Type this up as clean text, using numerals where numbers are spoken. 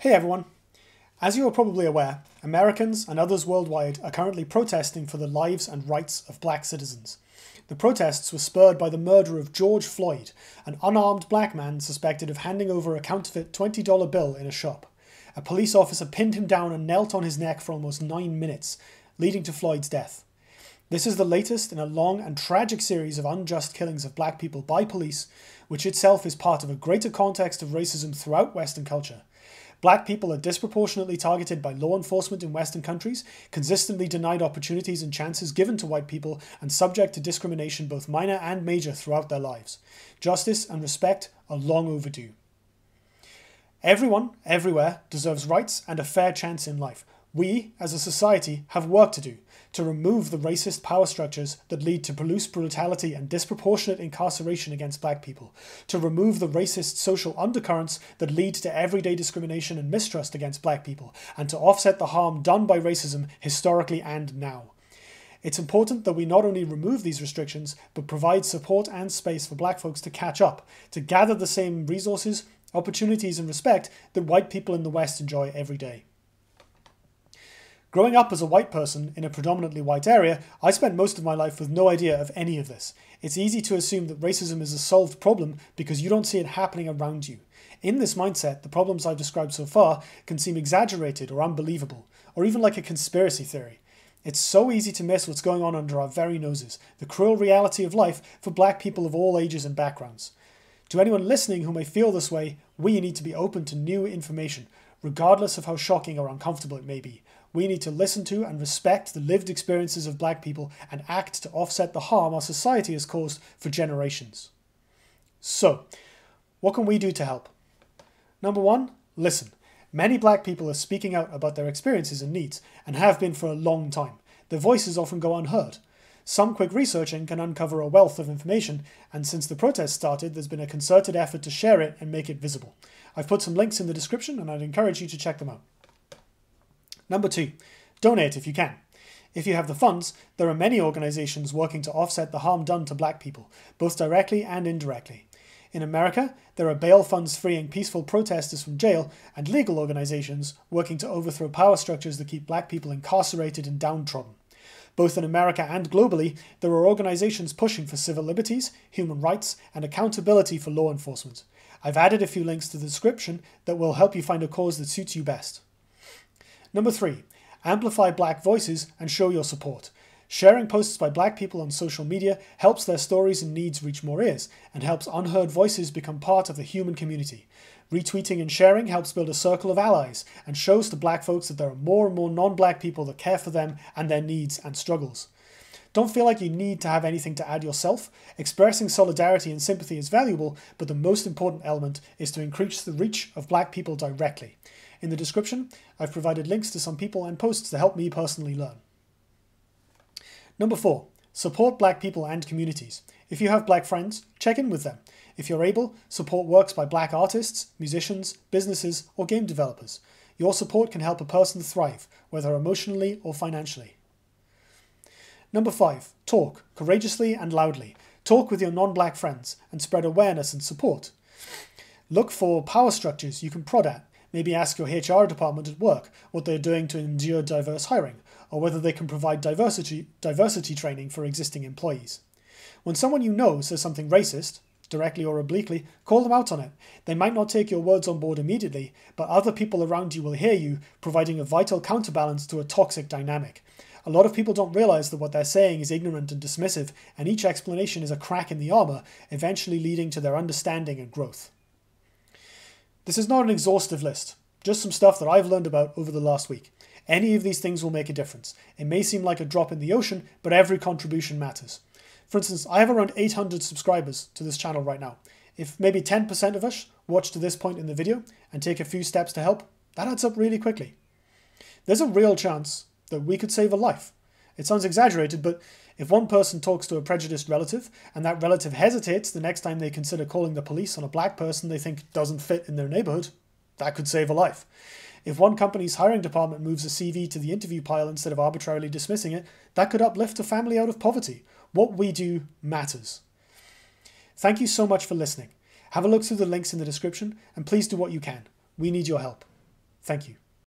Hey everyone! As you are probably aware, Americans and others worldwide are currently protesting for the lives and rights of black citizens. The protests were spurred by the murder of George Floyd, an unarmed black man suspected of handing over a counterfeit $20 bill in a shop. A police officer pinned him down and knelt on his neck for almost 9 minutes, leading to Floyd's death. This is the latest in a long and tragic series of unjust killings of black people by police, which itself is part of a greater context of racism throughout Western culture. Black people are disproportionately targeted by law enforcement in Western countries, consistently denied opportunities and chances given to white people, and subject to discrimination both minor and major throughout their lives. Justice and respect are long overdue. Everyone, everywhere, deserves rights and a fair chance in life. We, as a society, have work to do to remove the racist power structures that lead to police brutality and disproportionate incarceration against black people, to remove the racist social undercurrents that lead to everyday discrimination and mistrust against black people, and to offset the harm done by racism historically and now. It's important that we not only remove these restrictions, but provide support and space for black folks to catch up, to gather the same resources, opportunities and respect that white people in the West enjoy every day. Growing up as a white person in a predominantly white area, I spent most of my life with no idea of any of this. It's easy to assume that racism is a solved problem because you don't see it happening around you. In this mindset, the problems I've described so far can seem exaggerated or unbelievable, or even like a conspiracy theory. It's so easy to miss what's going on under our very noses, the cruel reality of life for black people of all ages and backgrounds. To anyone listening who may feel this way, we need to be open to new information, regardless of how shocking or uncomfortable it may be. We need to listen to and respect the lived experiences of black people and act to offset the harm our society has caused for generations. So, what can we do to help? Number one, listen. Many black people are speaking out about their experiences and needs, and have been for a long time. Their voices often go unheard. Some quick researching can uncover a wealth of information, and since the protest started, there's been a concerted effort to share it and make it visible. I've put some links in the description, and I'd encourage you to check them out. Number two, donate if you can. If you have the funds, there are many organisations working to offset the harm done to black people, both directly and indirectly. In America, there are bail funds freeing peaceful protesters from jail, and legal organisations working to overthrow power structures that keep black people incarcerated and downtrodden. Both in America and globally, there are organisations pushing for civil liberties, human rights, and accountability for law enforcement. I've added a few links to the description that will help you find a cause that suits you best. Number three, amplify black voices and show your support. Sharing posts by black people on social media helps their stories and needs reach more ears, and helps unheard voices become part of the human community. Retweeting and sharing helps build a circle of allies, and shows to black folks that there are more and more non-black people that care for them and their needs and struggles. Don't feel like you need to have anything to add yourself. Expressing solidarity and sympathy is valuable, but the most important element is to increase the reach of black people directly. In the description, I've provided links to some people and posts to help me personally learn. Number four, support black people and communities. If you have black friends, check in with them. If you're able, support works by black artists, musicians, businesses, or game developers. Your support can help a person thrive, whether emotionally or financially. Number five, talk courageously and loudly. Talk with your non-black friends and spread awareness and support. Look for power structures you can prod at. Maybe ask your HR department at work what they're doing to endure diverse hiring, or whether they can provide diversity training for existing employees. When someone you know says something racist, directly or obliquely, call them out on it. They might not take your words on board immediately, but other people around you will hear you, providing a vital counterbalance to a toxic dynamic. A lot of people don't realise that what they're saying is ignorant and dismissive, and each explanation is a crack in the armour, eventually leading to their understanding and growth. This is not an exhaustive list, just some stuff that I've learned about over the last week. Any of these things will make a difference. It may seem like a drop in the ocean, but every contribution matters. For instance, I have around 800 subscribers to this channel right now. If maybe 10% of us watch to this point in the video and take a few steps to help, that adds up really quickly. There's a real chance that we could save a life. It sounds exaggerated, but if one person talks to a prejudiced relative, and that relative hesitates the next time they consider calling the police on a black person they think doesn't fit in their neighbourhood, that could save a life. If one company's hiring department moves a CV to the interview pile instead of arbitrarily dismissing it, that could uplift a family out of poverty. What we do matters. Thank you so much for listening. Have a look through the links in the description, and please do what you can. We need your help. Thank you.